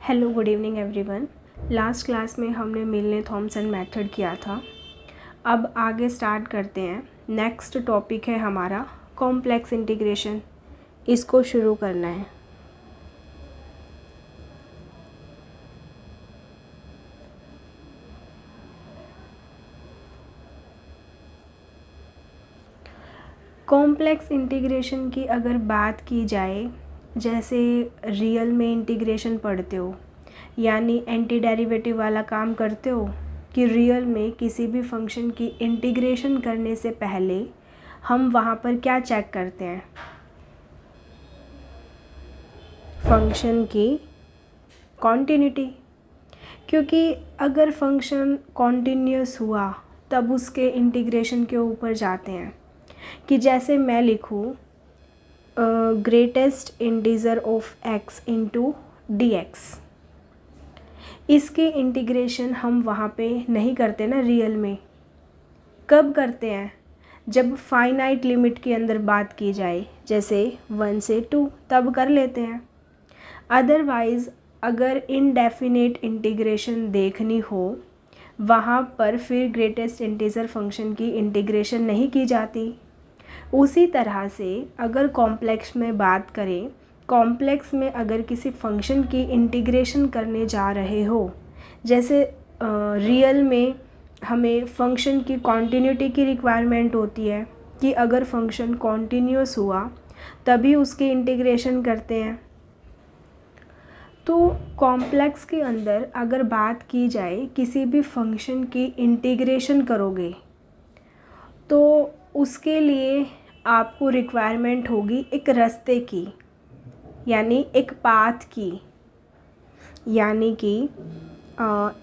Hello good evening everyone. Last class में हमने मिलने थॉमसन मेथड किया था। अब आगे स्टार्ट करते हैं। नेक्स्ट टॉपिक है हमारा कॉम्प्लेक्स इंटीग्रेशन। इसको शुरू करना है। कॉम्प्लेक्स इंटीग्रेशन की अगर बात की जाए, जैसे रियल में इंटीग्रेशन पढ़ते हो यानी एंटी डेरिवेटिव वाला काम करते हो कि रियल में किसी भी फंक्शन की इंटीग्रेशन करने से पहले हम वहाँ पर क्या चेक करते हैं, फंक्शन की कॉन्टिन्यूटी। क्योंकि अगर फंक्शन कॉन्टिन्यूस हुआ तब उसके इंटीग्रेशन के ऊपर जाते हैं कि जैसे मैं लिखूँ greatest integer of x into D x. इसके इंटीग्रेशन हम वहाँ पे नहीं करते ना रियल में। कब करते हैं? जब फाइनाइट लिमिट के अंदर बात की जाए, जैसे 1 से 2, तब कर लेते हैं। अदरवाइज़ अगर इनडेफिनेट इंटीग्रेशन देखनी हो वहाँ पर फिर ग्रेटेस्ट इंटीजर फंक्शन की इंटीग्रेशन नहीं की जाती। उसी तरह से अगर कॉम्प्लेक्स में बात करें, कॉम्प्लेक्स में अगर किसी फंक्शन की इंटीग्रेशन करने जा रहे हो, जैसे रियल में हमें फंक्शन की कॉन्टिन्यूटी की रिक्वायरमेंट होती है कि अगर फंक्शन कॉन्टिन्यूस हुआ तभी उसकी इंटीग्रेशन करते हैं। तो कॉम्प्लेक्स के अंदर अगर बात की जाए किसी भी फंक्शन की इंटीग्रेशन करोगे तो उसके लिए आपको रिक्वायरमेंट होगी एक रास्ते की, यानी एक पाथ की, यानी कि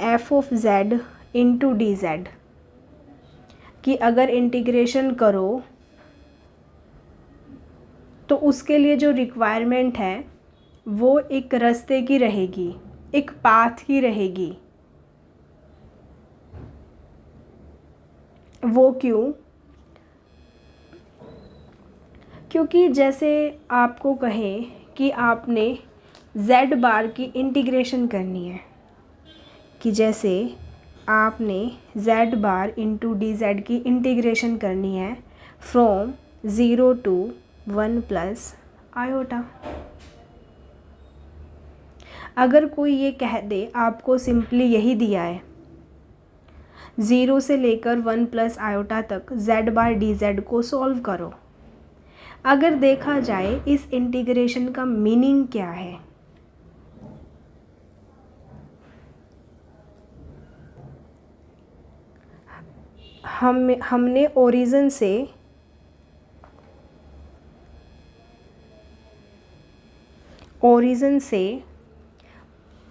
F of Z into D Z कि अगर इंटीग्रेशन करो तो उसके लिए जो रिक्वायरमेंट है वो एक रास्ते की रहेगी, एक पाथ की रहेगी। वो क्यों? क्योंकि जैसे आपको कहें कि आपने z बार की इंटीग्रेशन करनी है, कि जैसे आपने z bar into D Z की इंटीग्रेशन करनी है फ्रॉम 0 to 1 प्लस आयोटा। अगर कोई ये कह दे, आपको सिंपली यही दिया है 0 से लेकर 1 प्लस आयोटा तक z बार डी जेड को सॉल्व करो। अगर देखा जाए इस इंटीग्रेशन का मीनिंग क्या है, हमने ओरिजिन से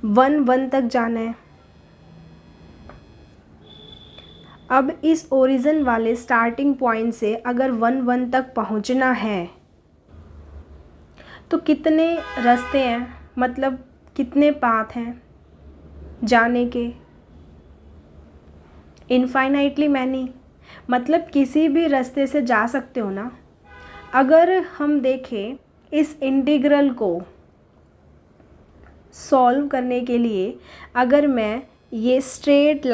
1 तक जाना है। अब इस ओरिजिन वाले स्टार्टिंग पॉइंट से अगर 1 तक पहुंचना है तो कितने रास्ते हैं, मतलब कितने पाथ हैं जाने के? इनफाइनाइटली मैनी, मतलब किसी भी रास्ते से जा सकते हो ना। अगर हम देखें इस इंटीग्रल को सॉल्व करने के लिए, अगर मैं ये स्ट्रेट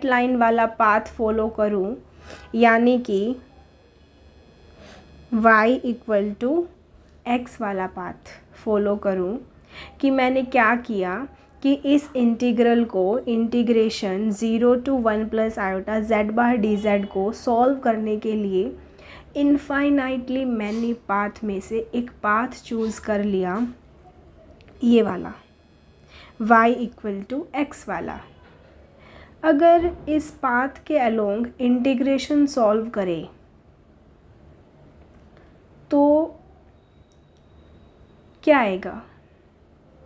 लाइन वाला पाथ फॉलो करूं, यानी कि y इक्वल टू एक्स वाला पाथ फॉलो करूं, कि मैंने क्या किया कि इस इंटीग्रल को integration 0 to 1 plus iota z bar D Z को सॉल्व करने के लिए इनफाइनाइटली मैनी पाथ में से एक पाथ चूज़ कर लिया, ये वाला y इक्वल टू एक्स वाला। अगर इस पाथ के अलोंग इंटीग्रेशन सॉल्व करें तो क्या आएगा,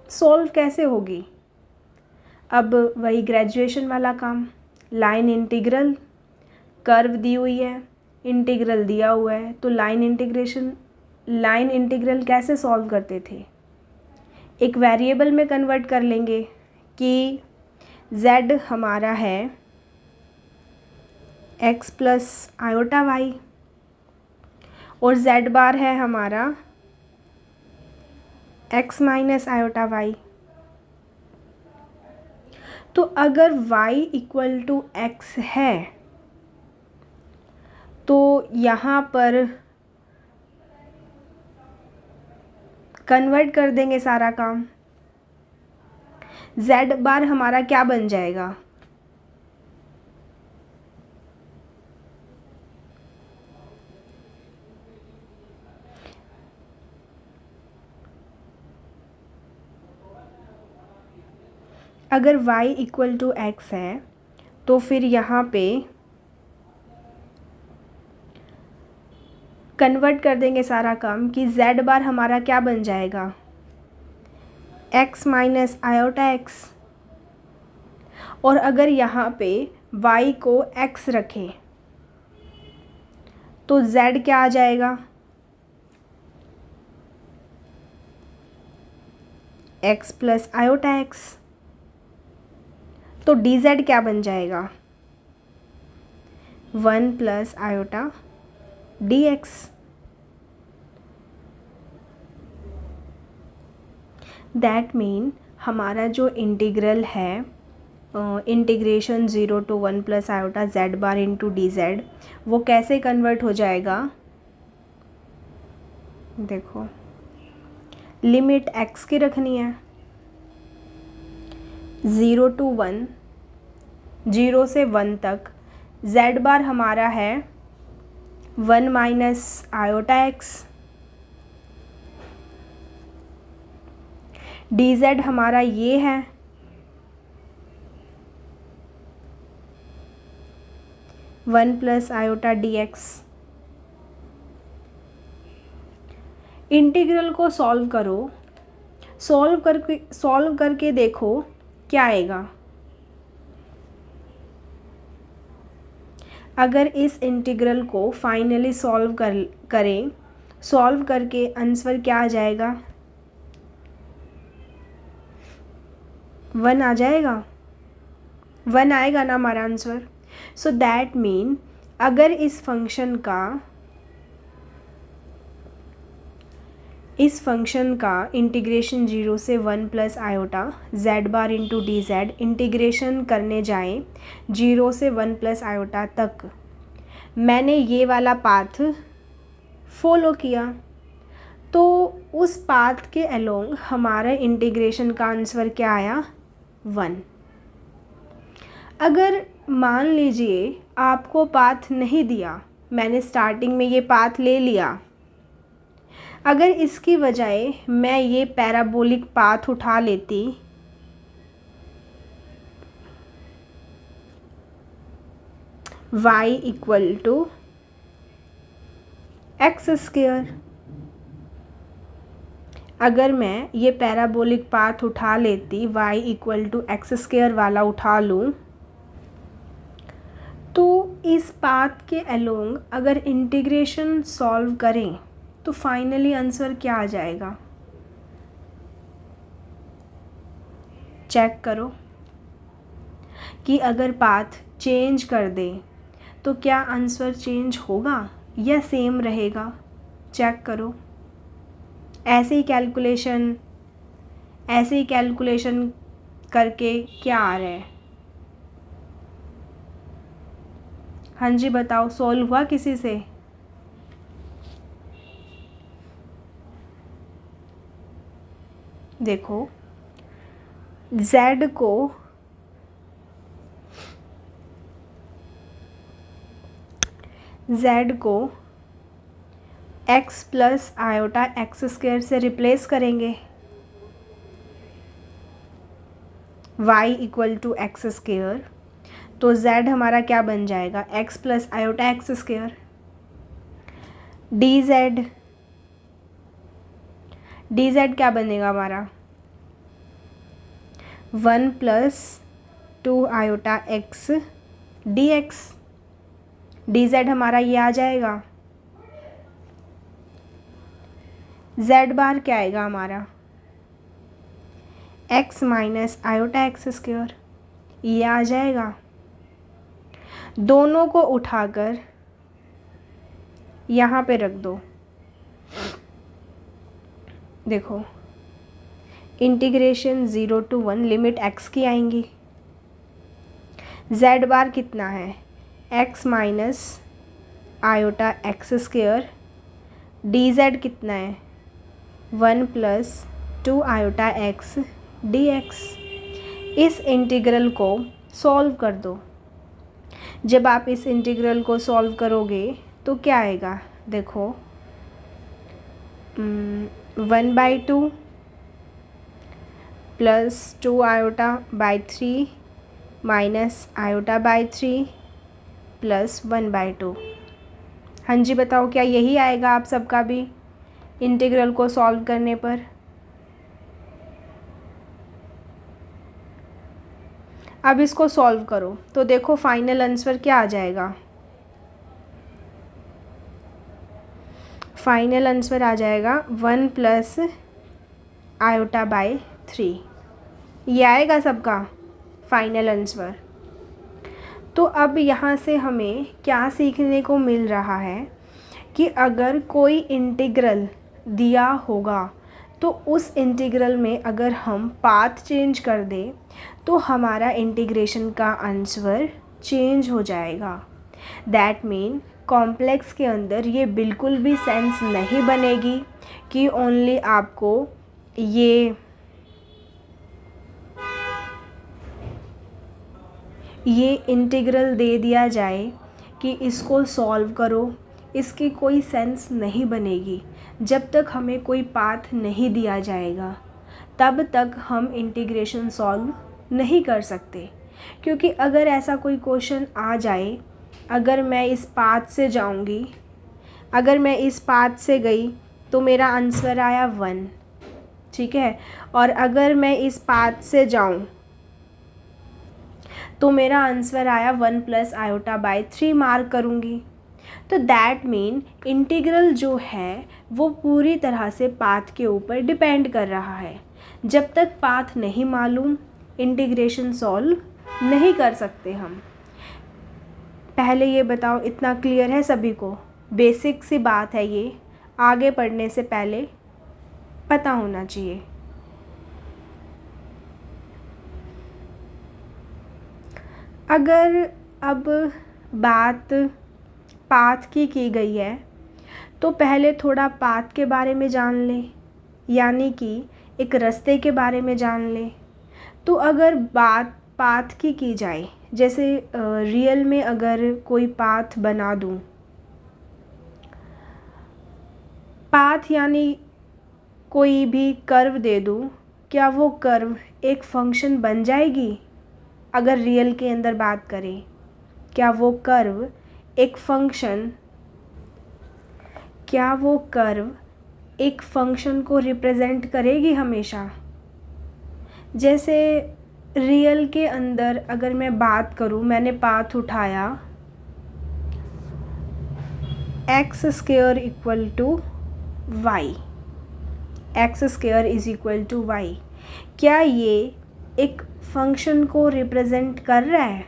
सॉल्व कैसे होगी? अब वही ग्रेजुएशन वाला काम, लाइन इंटीग्रल, कर्व दी हुई है, इंटीग्रल दिया हुआ है, तो लाइन इंटीग्रल कैसे सॉल्व करते थे? एक वेरिएबल में कन्वर्ट कर लेंगे कि z हमारा है x प्लस आयोटा वाई और z बार है हमारा x माइनस आयोटा y। तो अगर y इक्वल टू x है तो यहाँ पर कन्वर्ट कर देंगे सारा काम। z बार हमारा क्या बन जाएगा? अगर y इक्वल टू x है तो फिर यहाँ पे कन्वर्ट कर देंगे सारा काम कि z बार हमारा क्या बन जाएगा? x minus iota x। और अगर यहाँ पे y को x रखें तो z क्या आ जाएगा? x plus iota x। तो dz क्या बन जाएगा? 1 plus iota dx। That mean हमारा जो इंटीग्रल है integration 0 to 1 plus iota z bar into D Z, वो कैसे कन्वर्ट हो जाएगा? देखो, लिमिट x की रखनी है 0 to 1, 0 से 1 तक। z बार हमारा है 1 माइनस आयोटा x। dz हमारा ये है 1 प्लस आयोटा dx। इंटीग्रल को सॉल्व करो, सॉल्व करके देखो क्या आएगा। अगर इस इंटीग्रल को फाइनली सॉल्व करें, सॉल्व करके आंसर क्या आ जाएगा? 1 आ जाएगा, 1 आएगा ना हमारा आंसर। सो दैट मीन अगर इस फंक्शन का इंटीग्रेशन 0 से 1 plus iota z bar into D Z integration करने जाएं 0 से 1 प्लस आयोटा तक, मैंने ये वाला पाथ फॉलो किया तो उस पाथ के अलोंग हमारा इंटीग्रेशन का आंसर क्या आया? 1। अगर मान लीजिए आपको पाथ नहीं दिया, मैंने स्टार्टिंग में ये पाथ ले लिया, अगर इसकी बजाय मैं ये पैराबोलिक पाथ उठा लेती y equal to x square, अगर मैं ये पैराबोलिक पाथ उठा लेती y equal to x square वाला उठा लूँ, तो इस पाथ के अलोंग अगर इंटीग्रेशन सॉल्व करें तो फाइनली आंसर क्या आ जाएगा? चेक करो कि अगर पाथ चेंज कर दें तो क्या आंसर चेंज होगा या सेम रहेगा? चेक करो। ऐसे ही कैलकुलेशन करके क्या आ रहा है? हाँ जी बताओ, सॉल्व हुआ किसी से? देखो, z को x plus iota x square से रिप्लेस करेंगे, y equal to x square, तो z हमारा क्या बन जाएगा? x plus iota x square. dz क्या बनेगा हमारा? 1 plus 2 iota x dx। dz हमारा ये आ जाएगा। z बार क्या आएगा हमारा? x minus iota x square, ये आ जाएगा। दोनों को उठाकर यहाँ पे रख दो। देखो, इंटीग्रेशन 0 to 1 लिमिट x की आएंगी। z बार कितना है, x minus iota x square, D Z कितना है 1 plus 2 iota x D x. इस इंटीग्रल को सॉल्व कर दो। जब आप इस इंटीग्रल को सॉल्व करोगे तो क्या आएगा, देखो 1/2 plus 2 iota by 3 minus iota by 3 plus 1/2। हाँ जी बताओ, क्या यही आएगा आप सबका भी इंटीग्रल को सॉल्व करने पर? अब इसको सॉल्व करो तो देखो फाइनल आंसर क्या आ जाएगा। फाइनल आंसर आ जाएगा 1 प्लस आयोटा बाई 3। ये आएगा सबका फाइनल आंसर। तो अब यहाँ से हमें क्या सीखने को मिल रहा है कि अगर कोई इंटीग्रल दिया होगा तो उस इंटीग्रल में अगर हम पाथ चेंज कर दें तो हमारा इंटीग्रेशन का आंसर चेंज हो जाएगा। दैट मीन कॉम्प्लेक्स के अंदर ये बिल्कुल भी सेंस नहीं बनेगी कि ओनली आपको ये इंटीग्रल दे दिया जाए कि इसको सॉल्व करो। इसकी कोई सेंस नहीं बनेगी। जब तक हमें कोई पाथ नहीं दिया जाएगा तब तक हम इंटीग्रेशन सॉल्व नहीं कर सकते। क्योंकि अगर ऐसा कोई क्वेश्चन आ जाए, अगर मैं इस पाथ से जाऊंगी, अगर मैं इस पाथ से गई तो मेरा आंसर आया 1, ठीक है, और अगर मैं इस पाथ से जाऊं तो मेरा आंसर आया 1 प्लस आयोटा बाई 3 मार्क करूँगी। तो दैट मीन इंटीग्रल जो है वो पूरी तरह से पाथ के ऊपर डिपेंड कर रहा है। जब तक पाथ नहीं मालूम इंटीग्रेशन सॉल्व नहीं कर सकते हम। पहले ये बताओ, इतना क्लियर है सभी को? बेसिक सी बात है ये, आगे पढ़ने से पहले पता होना चाहिए। अगर अब बात पाथ की गई है तो पहले थोड़ा पाथ के बारे में जान लें, यानी कि एक रास्ते के बारे में जान लें। तो अगर बात पाथ की जाए, जैसे रियल में अगर कोई पाथ बना दूं, पाथ यानी कोई भी कर्व दे दूं, क्या वो कर्व एक फंक्शन बन जाएगी? अगर रियल के अंदर बात करें, क्या वो कर्व एक फंक्शन, क्या वो कर्व एक फंक्शन को रिप्रेजेंट करेगी हमेशा? जैसे रियल के अंदर अगर मैं बात करूं, मैंने पाथ उठाया x square equal to y, x square is equal to y, क्या ये एक फंक्शन को रिप्रेजेंट कर रहा है?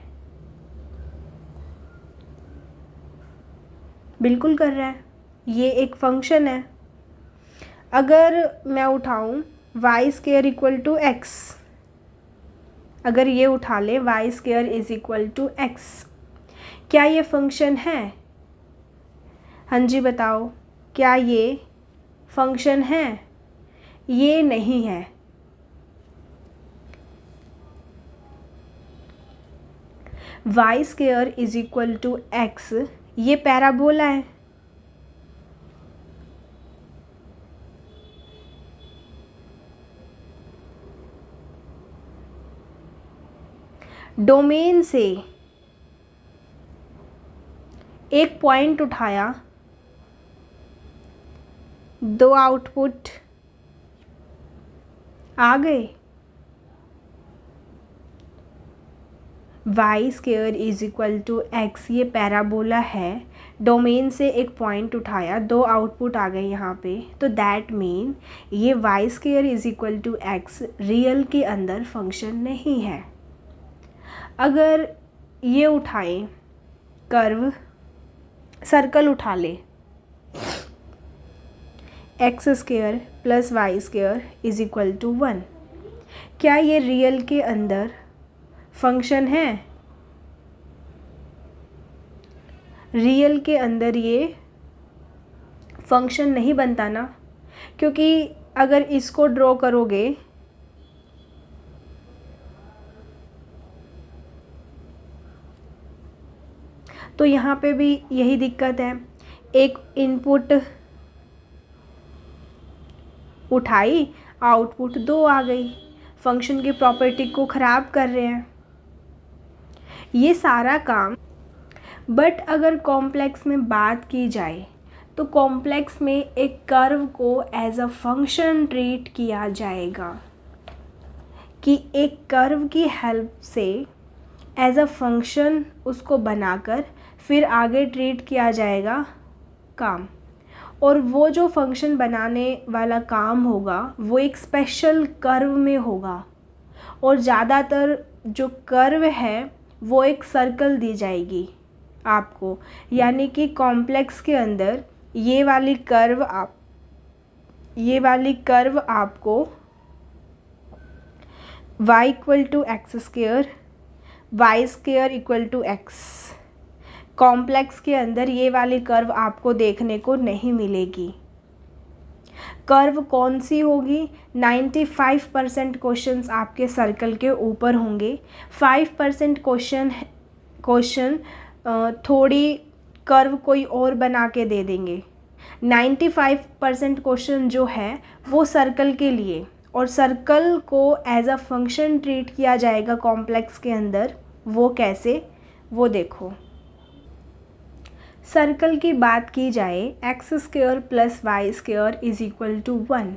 बिल्कुल कर रहा है, ये एक फंक्शन है। अगर मैं उठाऊं y square equal to x, अगर ये उठा ले y square is equal to x, क्या ये फंक्शन है? हाँ जी बताओ, क्या ये फंक्शन है? ये नहीं है। Y square is equal to x ये पैराबोला है। डोमेन से एक पॉइंट उठाया, दो आउटपुट आ गए। Y square is equal to x ये पैराबोला है। डोमेन से एक पॉइंट उठाया, दो आउटपुट आ गए यहाँ पे, तो दैट मीन ये Y square is equal to X real के अंदर फंक्शन नहीं है। अगर ये उठाए कर्व, सर्कल उठा ले, x square plus y square is equal to 1, क्या ये रियल के अंदर फंक्शन है? रियल के अंदर ये फंक्शन नहीं बनता ना, क्योंकि अगर इसको ड्रॉ करोगे तो यहाँ पे भी यही दिक्कत है। एक इनपुट उठाई, आउटपुट 2 आ गई, फंक्शन की प्रॉपर्टी को ख़राब कर रहे हैं ये सारा काम। बट अगर कॉम्प्लेक्स में बात की जाए तो कॉम्प्लेक्स में एक कर्व को एज अ फंक्शन ट्रीट किया जाएगा, कि एक कर्व की हेल्प से एज अ फंक्शन उसको बनाकर फिर आगे ट्रीट किया जाएगा काम। और वो जो फंक्शन बनाने वाला काम होगा वो एक स्पेशल कर्व में होगा, और ज़्यादातर जो कर्व है वो एक सर्कल दी जाएगी आपको। यानी कि कॉम्प्लेक्स के अंदर ये वाली कर्व आपको y equal to x square, y square equal to x, complex के अंदर ये वाली कर्व आपको देखने को नहीं मिलेगी। कर्व कौन सी होगी? 95% क्वेश्चंस आपके सर्कल के ऊपर होंगे। 5% क्वेश्चन थोड़ी कर्व कोई और बना के दे देंगे। 95% क्वेश्चन जो है वो सर्कल के लिए, और सर्कल को एज अ फंक्शन ट्रीट किया जाएगा कॉम्प्लेक्स के अंदर। वो कैसे, वो देखो। सर्कल की बात की जाए, x square plus y square is equal to 1।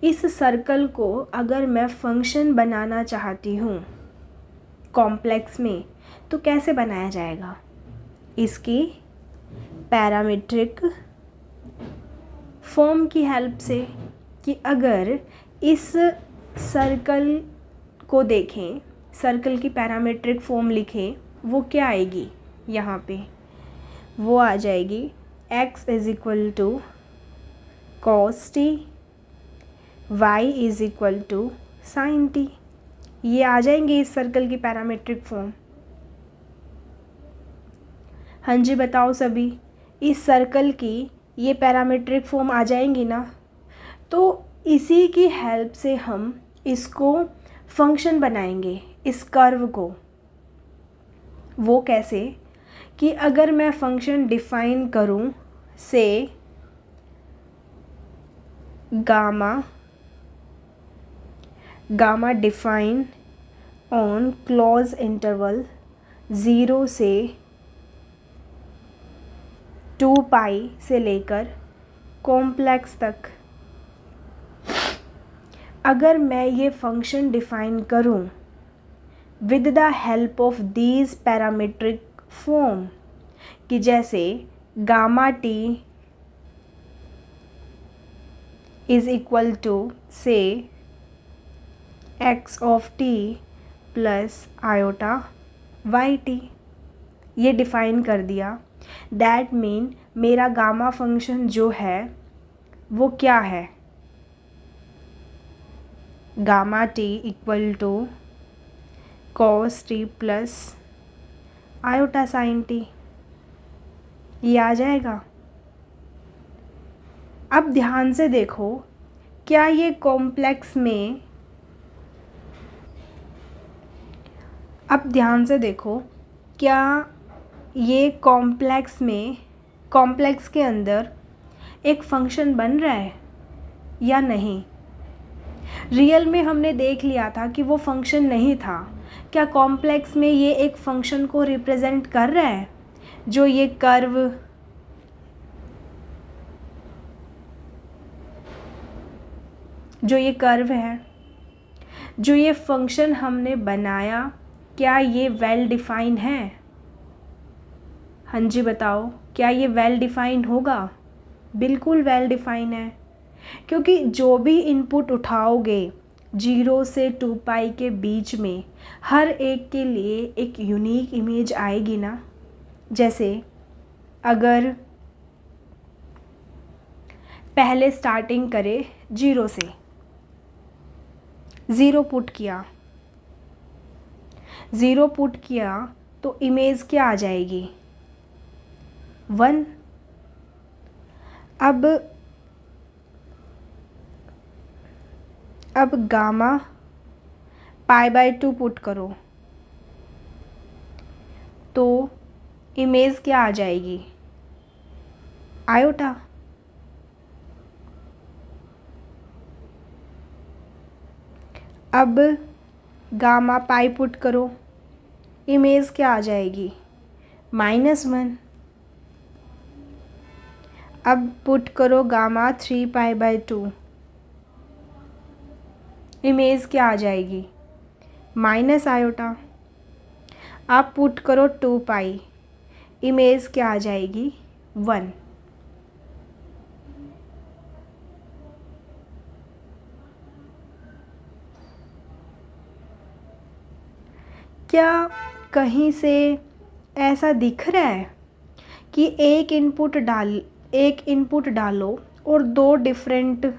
इस सर्कल को अगर मैं फंक्शन बनाना चाहती हूँ कॉम्प्लेक्स में तो कैसे बनाया जाएगा? इसकी पैरामीट्रिक फॉर्म की हेल्प से, कि अगर इस सर्कल को देखें, सर्कल की पैरामीट्रिक फॉर्म लिखें, वो क्या आएगी? यहाँ पे वो आ जाएगी x is equal to cos t, y is equal to sine t. ये आ जाएंगे इस सर्कल की पैरामीट्रिक फॉर्म। हाँ जी बताओ सभी, इस सर्कल की ये पैरामीट्रिक फॉर्म आ जाएंगी ना? तो इसी की हेल्प से हम इसको फंक्शन बनाएंगे, इस कर्व को। वो कैसे? कि अगर मैं फंक्शन डिफ़ाइन करूं से gamma define on close interval 0 से 2 पाई से लेकर कॉम्प्लेक्स तक, अगर मैं ये फंक्शन डिफ़ाइन करूं with the help of these parametric form, कि जैसे gamma t is equal to से x of t plus iota y t, ये डिफ़ाइन कर दिया। दैट मीन मेरा गामा फंक्शन जो है वो क्या है? Gamma t equal to cos t plus iota sine t, ये आ जाएगा। अब ध्यान से देखो, क्या ये कॉम्प्लेक्स में, अब ध्यान से देखो, क्या ये कॉम्प्लेक्स में, कॉम्प्लेक्स के अंदर एक फंक्शन बन रहा है या नहीं? रियल में हमने देख लिया था कि वो फंक्शन नहीं था। क्या कॉम्प्लेक्स में ये एक फंक्शन को रिप्रेजेंट कर रहा है? जो ये कर्व, है, जो ये फंक्शन हमने बनाया, क्या ये वेल डिफाइन है? हाँ जी बताओ, क्या ये वेल डिफाइन होगा? बिल्कुल वेल डिफाइन है, क्योंकि जो भी इनपुट उठाओगे 0 से 2 पाई के बीच में, हर एक के लिए एक यूनिक इमेज आएगी ना। जैसे अगर पहले स्टार्टिंग करें 0 से, ज़ीरो पुट किया तो इमेज क्या आ जाएगी, 1। अब गामा π/2 पुट करो तो इमेज क्या आ जाएगी, आयोटा। अब गामा पाई पुट करो, इमेज क्या आ जाएगी, -1। अब पुट करो गामा 3π/2, इमेज क्या आ जाएगी, माइनस आयोटा। आप पुट करो 2π, इमेज क्या आ जाएगी, 1। क्या कहीं से ऐसा दिख रहा है कि एक इनपुट डालो और 2 डिफरेंट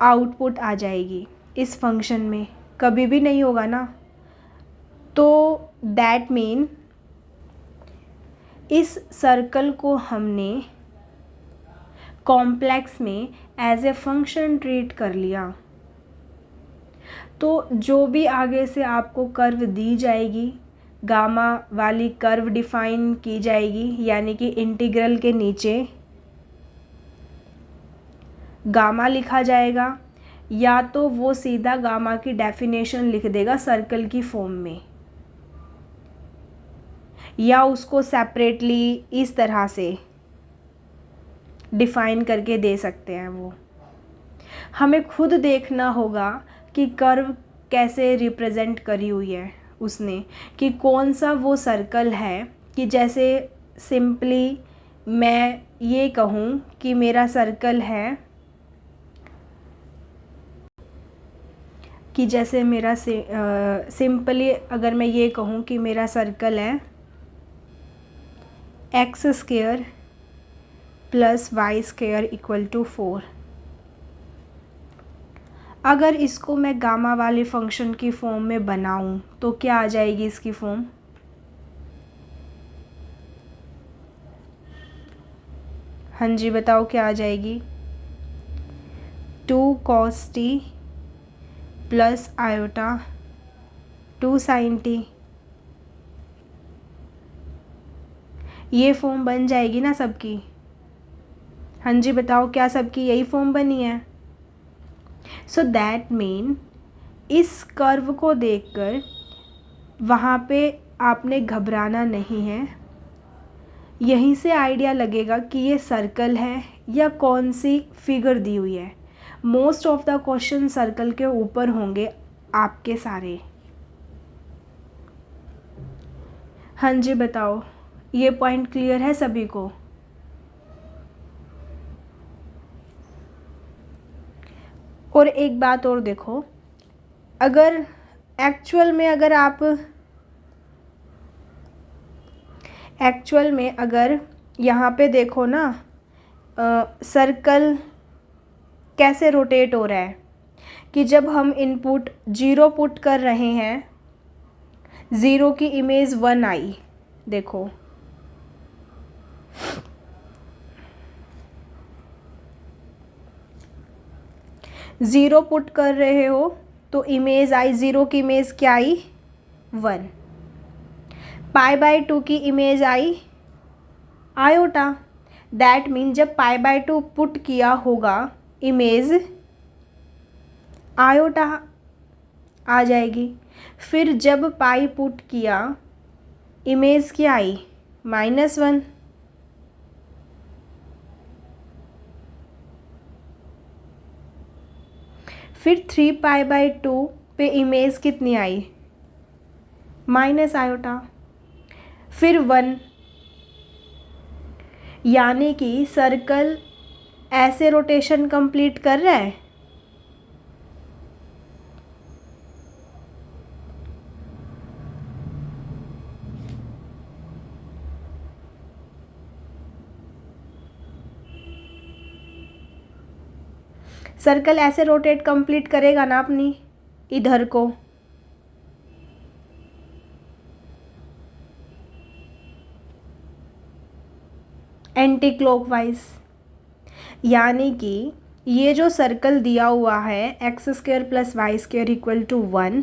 आउटपुट आ जाएगी इस फंक्शन में? कभी भी नहीं होगा ना। तो दैट मीन इस सर्कल को हमने कॉम्प्लेक्स में एज ए फंक्शन ट्रीट कर लिया। तो जो भी आगे से आपको कर्व दी जाएगी, गामा वाली कर्व डिफाइन की जाएगी, यानी कि इंटीग्रल के नीचे गामा लिखा जाएगा, या तो वो सीधा गामा की डेफिनेशन लिख देगा सर्कल की फॉर्म में, या उसको सेपरेटली इस तरह से डिफाइन करके दे सकते हैं। वो हमें खुद देखना होगा कि कर्व कैसे रिप्रेजेंट करी हुई है उसने, कि कौन सा वो सर्कल है। कि जैसे सिंपली मैं ये कहूँ कि मेरा सर्कल है, कि जैसे मेरा सिंपली अगर मैं ये कहूँ कि मेरा सर्कल है x² + y² = 4। अगर इसको मैं गामा वाले फंक्शन की फॉर्म में बनाऊं तो क्या आ जाएगी इसकी फॉर्म, हाँ जी बताओ क्या आ जाएगी, 2 cos t + iota 2 sin t। ये फॉर्म बन जाएगी ना सबकी? हाँ जी बताओ क्या सबकी यही फॉर्म बनी है? सो दैट मीन इस कर्व को देखकर वहाँ पे आपने घबराना नहीं है। यहीं से आइडिया लगेगा कि ये सर्कल है या कौन सी फिगर दी हुई है। Most of the question circle के ऊपर होंगे आपके सारे। हाँ जी बताओ, ये पॉइंट क्लियर है सभी को? और एक बात और देखो, अगर एक्चुअल में अगर यहाँ पे देखो ना, सर्कल कैसे रोटेट हो रहा है कि जब हम इनपुट 0 पुट कर रहे हैं, 0 की इमेज 1 आई, देखो 0 पुट कर रहे हो तो इमेज आई, 0 की इमेज क्या आई, 1। π/2 की image I iota. That mean जब π/2 पुट किया होगा इमेज आयोटा आ जाएगी। फिर जब पाई पुट किया इमेज क्या आई, -1। फिर 3π/2 पे इमेज कितनी आई, -आयोटा, फिर 1। यानी कि सर्कल ऐसे रोटेशन कंप्लीट कर रहा है। सर्कल ऐसे रोटेट कंप्लीट करेगा ना अपनी। इधर को, एंटी क्लॉकवाइज। यानी कि ये जो सर्कल दिया हुआ है x square plus y square equal to 1,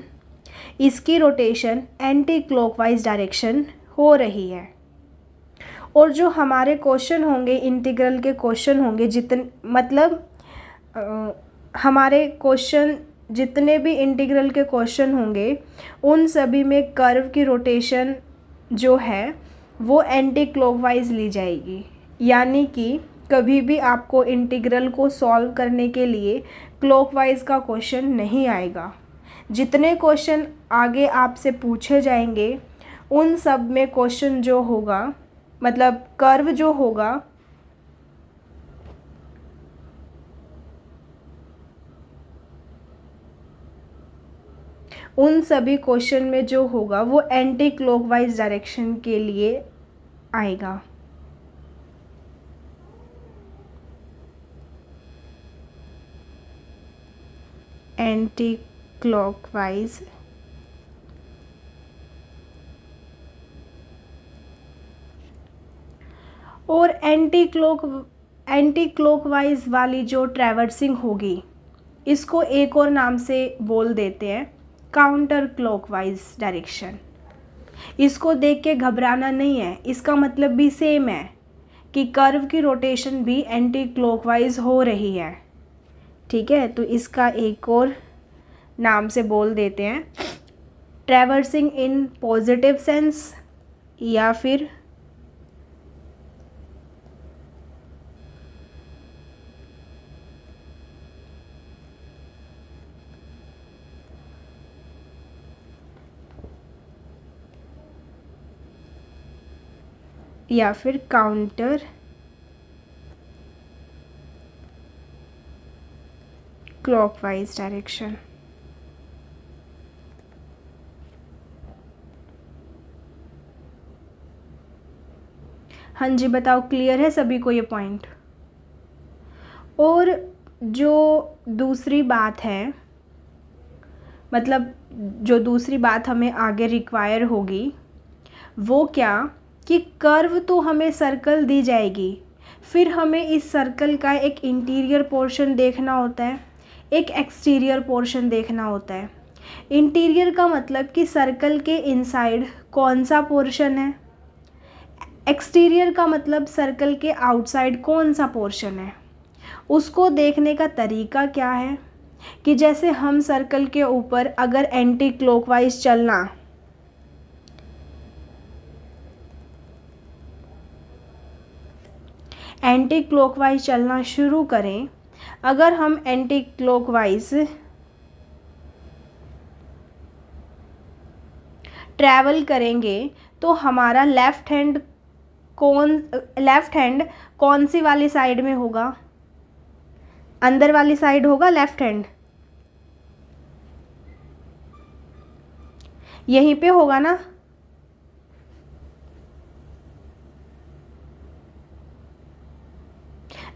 इसकी रोटेशन एंटी क्लॉकवाइज डायरेक्शन हो रही है। और जो हमारे क्वेश्चन होंगे, इंटीग्रल के क्वेश्चन होंगे, जितने मतलब हमारे क्वेश्चन जितने भी इंटीग्रल के क्वेश्चन होंगे उन सभी में कर्व की रोटेशन जो है वो एंटी क्लॉकवाइज ली जाएगी। यानी कि कभी भी आपको इंटीग्रल को सॉल्व करने के लिए क्लॉकवाइज का क्वेश्चन नहीं आएगा। जितने क्वेश्चन आगे आपसे पूछे जाएंगे उन सब में क्वेश्चन जो होगा, मतलब कर्व जो होगा, उन सभी क्वेश्चन में जो होगा वो एंटी क्लॉकवाइज डायरेक्शन के लिए आएगा। एंटी क्लॉकवाइज और एंटी क्लॉकवाइज वाली जो ट्रैवर्सिंग होगी इसको एक और नाम से बोल देते हैं काउंटर क्लॉकवाइज डायरेक्शन। इसको देख के घबराना नहीं है, इसका मतलब भी सेम है कि कर्व की रोटेशन भी एंटी क्लॉकवाइज हो रही है। ठीक है, तो इसका एक और नाम से बोल देते हैं ट्रैवर्सिंग इन पॉजिटिव सेंस या फिर काउंटर क्लॉकवाइज डायरेक्शन। हाँ जी, बताओ क्लियर है सभी को ये पॉइंट। और जो दूसरी बात है, मतलब जो दूसरी बात हमें आगे रिक्वायर होगी वो क्या, कि कर्व तो हमें सर्कल दी जाएगी, फिर हमें इस सर्कल का एक इंटीरियर पोर्शन देखना होता है, एक एक्सटीरियर पोर्शन देखना होता है। इंटीरियर का मतलब कि सर्कल के इनसाइड कौन सा पोर्शन है, एक्सटीरियर का मतलब सर्कल के आउटसाइड कौन सा पोर्शन है। उसको देखने का तरीका क्या है कि जैसे हम सर्कल के ऊपर अगर एंटी क्लॉकवाइज चलना शुरू करें, अगर हम एंटी क्लॉकवाइज ट्रैवल करेंगे तो हमारा लेफ़्ट हैंड कौन सी वाली साइड में होगा, अंदर वाली साइड होगा लेफ़्ट हैंड, यहीं पे होगा ना।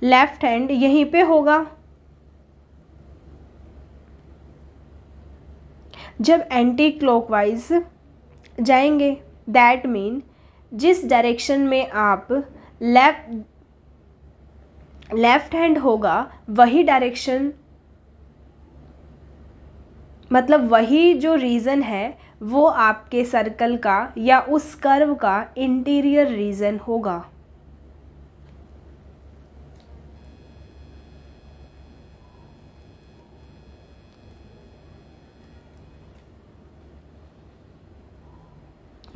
लेफ़्ट हैंड यहीं पे होगा। जब एंटी क्लॉकवाइज जाएंगे दैट मीन जिस डायरेक्शन में आप लेफ्ट हैंड होगा वही डायरेक्शन, मतलब वही जो रीज़न है वो आपके सर्कल का या उस कर्व का इंटीरियर रीजन होगा।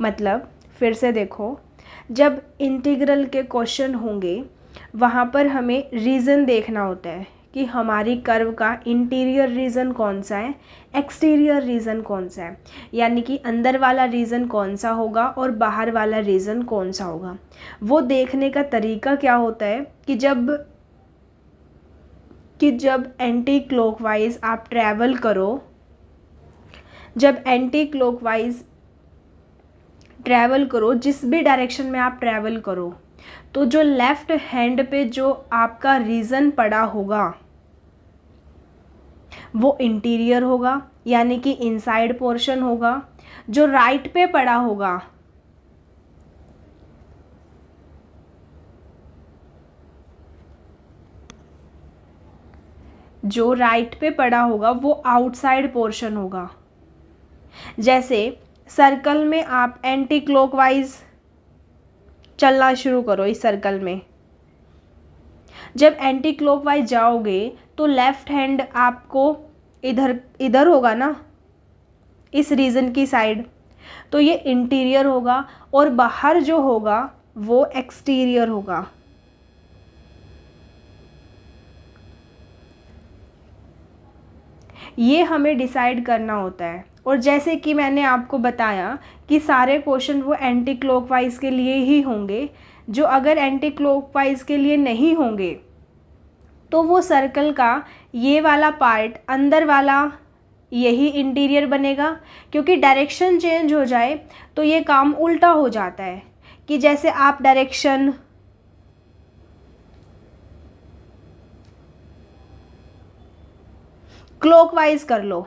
मतलब फिर से देखो, जब इंटीग्रल के क्वेश्चन होंगे वहाँ पर हमें रीज़न देखना होता है कि हमारी कर्व का इंटीरियर रीज़न कौन सा है, एक्सटीरियर रीज़न कौन सा है, यानी कि अंदर वाला रीज़न कौन सा होगा और बाहर वाला रीज़न कौन सा होगा। वो देखने का तरीका क्या होता है कि जब एंटी क्लॉकवाइज आप ट्रैवल करो, जब एंटी क्लॉकवाइज ट्रैवल करो, जिस भी डायरेक्शन में आप ट्रैवल करो, तो जो लेफ़्ट हैंड पे जो आपका रीज़न पड़ा होगा वो इंटीरियर होगा यानी कि इनसाइड पोर्शन होगा। जो राइट पे पड़ा होगा वो आउटसाइड पोर्शन होगा। जैसे सर्कल में आप एंटी क्लॉकवाइज चलना शुरू करो। इस सर्कल में जब एंटी क्लॉकवाइज जाओगे तो लेफ्ट हैंड आपको इधर होगा ना, इस रीजन की साइड, तो ये इंटीरियर होगा और बाहर जो होगा वो एक्सटीरियर होगा। ये हमें डिसाइड करना होता है। और जैसे कि मैंने आपको बताया कि सारे क्वेश्चन वो एंटी क्लॉकवाइज के लिए ही होंगे। जो अगर एंटी क्लॉकवाइज के लिए नहीं होंगे तो वो सर्कल का ये वाला पार्ट, अंदर वाला, यही इंटीरियर बनेगा। क्योंकि डायरेक्शन चेंज हो जाए तो ये काम उल्टा हो जाता है कि जैसे आप डायरेक्शन क्लॉकवाइज कर लो,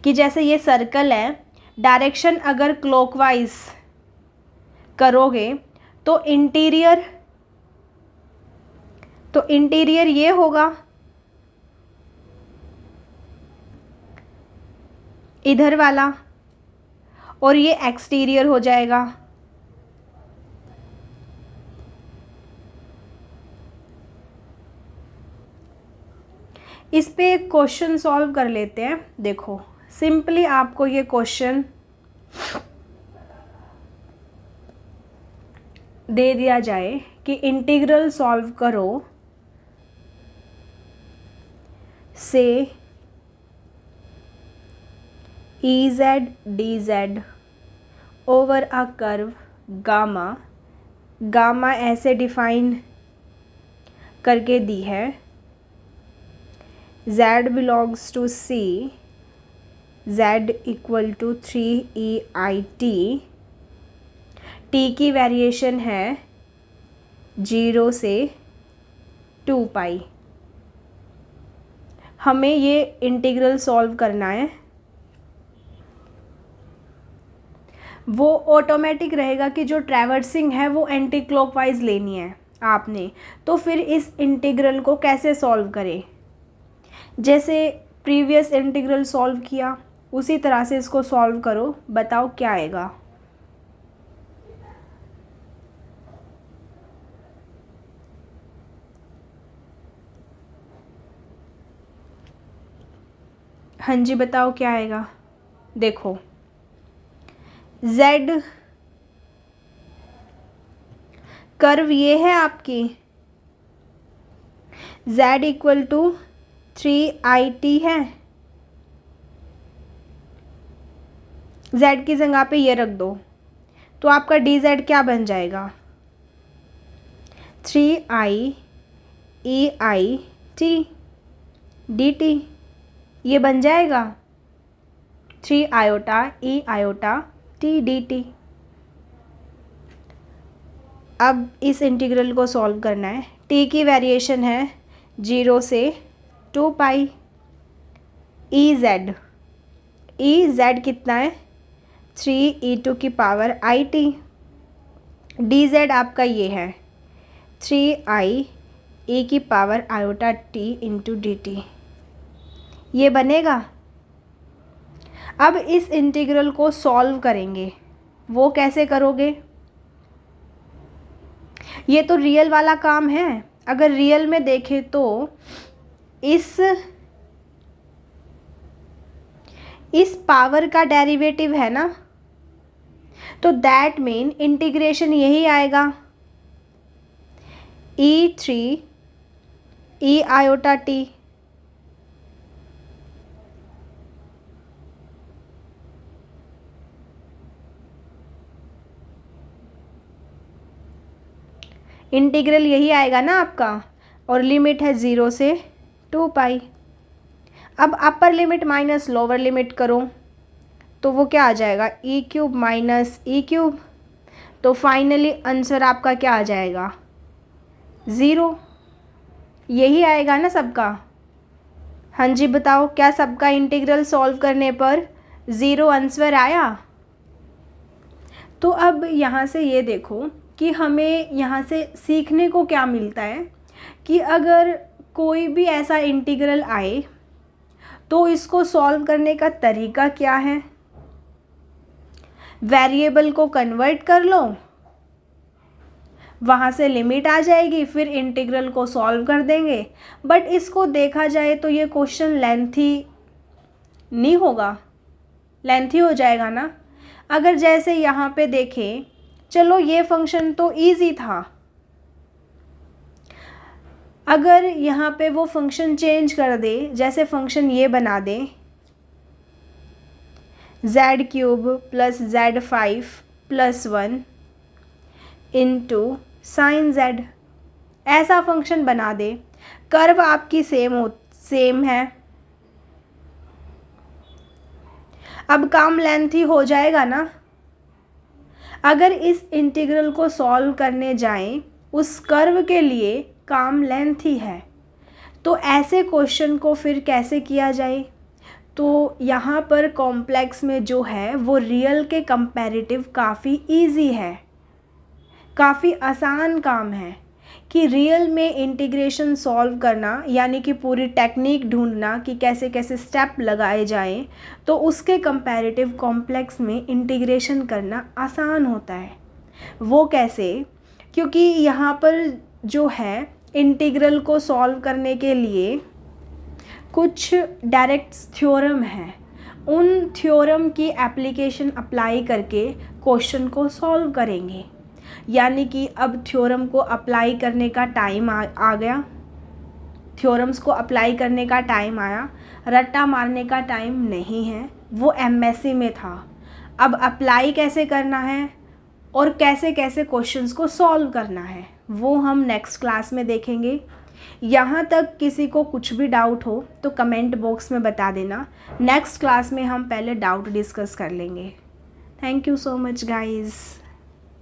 कि जैसे ये सर्कल है, डायरेक्शन अगर क्लॉकवाइज करोगे तो इंटीरियर ये होगा, इधर वाला, और ये एक्सटीरियर हो जाएगा। इस पे एक क्वेश्चन सॉल्व कर लेते हैं। देखो, सिंपली आपको ये क्वेश्चन दे दिया जाए कि इंटीग्रल सॉल्व करो से e z d z over a curve gamma, gamma ऐसे डिफाइन करके दी है, z belongs to c, z equal to 3EIT, t की वेरिएशन है 0 से 2 पाई। हमें ये इंटीग्रल सॉल्व करना है। वो ऑटोमेटिक रहेगा कि जो ट्रैवर्सिंग है वो एंटी क्लॉकवाइज लेनी है आपने। तो फिर इस इंटीग्रल को कैसे सॉल्व करें? जैसे प्रीवियस इंटीग्रल सॉल्व किया उसी तरह से इसको सॉल्व करो, बताओ क्या आएगा। हाँ जी, बताओ क्या आएगा। देखो, z कर्व ये है आपकी, z इक्वल टू 3IT है। z की जगह पे ये रख दो तो आपका dz क्या बन जाएगा, 3IEIT dt, ये बन जाएगा 3 iota E iota t dt। अब इस इंटीग्रल को सॉल्व करना है। t की वेरिएशन है 0 से 2 पाई। EZ कितना है, 3e की पावर IT। dz आपका ये है 3IE की power iota t into dt। ये बनेगा। अब इस इंटीग्रल को सॉल्व करेंगे। वो कैसे करोगे? ये तो रियल वाला काम है। अगर रियल में देखें तो इस पावर का डेरिवेटिव है ना, तो दैट मीन इंटीग्रेशन यही आएगा, E3 आयोटा t। इंटीग्रल यही आएगा ना आपका, और लिमिट है 0 से 2 पाई। अब upper limit minus lower limit करो तो वो क्या आ जाएगा, e³ माइनस e³। तो फाइनली आंसर आपका क्या आ जाएगा, ज़ीरो, यही आएगा ना सबका। हाँ जी बताओ, क्या सबका इंटीग्रल सॉल्व करने पर ज़ीरो आंसर आया? तो अब यहाँ से ये देखो कि हमें यहाँ से सीखने को क्या मिलता है कि अगर कोई भी ऐसा इंटीग्रल आए तो इसको सॉल्व करने का तरीका क्या है। वेरिएबल को कन्वर्ट कर लो, वहाँ से लिमिट आ जाएगी, फिर इंटीग्रल को सॉल्व कर देंगे। बट इसको देखा जाए तो ये क्वेश्चन लेंथी नहीं होगा, लेंथी हो जाएगा ना। अगर जैसे यहाँ पे देखें, चलो ये फंक्शन तो इजी था, अगर यहाँ पे वो फंक्शन चेंज कर दे, जैसे फंक्शन ये बना दे z³ + z5 + 1 into sine z, ऐसा फंक्शन बना दे, कर्व आपकी सेम है, अब काम लेंथी हो जाएगा ना। अगर इस इंटीग्रल को सॉल्व करने जाएं, उस कर्व के लिए काम लेंथी है, तो ऐसे क्वेश्चन को फिर कैसे किया जाए। तो यहाँ पर कॉम्प्लेक्स में जो है वो रियल के कंपैरेटिव काफ़ी इजी है, काफ़ी आसान काम है कि रियल में इंटीग्रेशन सॉल्व करना, यानी कि पूरी टेक्निक ढूंढना कि कैसे कैसे स्टेप लगाए जाएं, तो उसके कंपैरेटिव कॉम्प्लेक्स में इंटीग्रेशन करना आसान होता है। वो कैसे? क्योंकि यहाँ पर जो है इंटीग्रल को सॉल्व करने के लिए कुछ डायरेक्ट थ्योरम है, उन थ्योरम की एप्लीकेशन अप्लाई करके क्वेश्चन को सॉल्व करेंगे। यानी कि अब थ्योरम को अप्लाई करने का टाइम आ गया, थ्योरम्स को अप्लाई करने का टाइम आया, रट्टा मारने का टाइम नहीं है, वो एमएससी में था। अब अप्लाई कैसे करना है और कैसे कैसे क्वेश्चंस को सॉल्व करना है वो हम नेक्स्ट क्लास में देखेंगे। यहाँ तक किसी को कुछ भी डाउट हो तो कमेंट बॉक्स में बता देना, नेक्स्ट क्लास में हम पहले डाउट डिस्कस कर लेंगे। Thank you so much guys.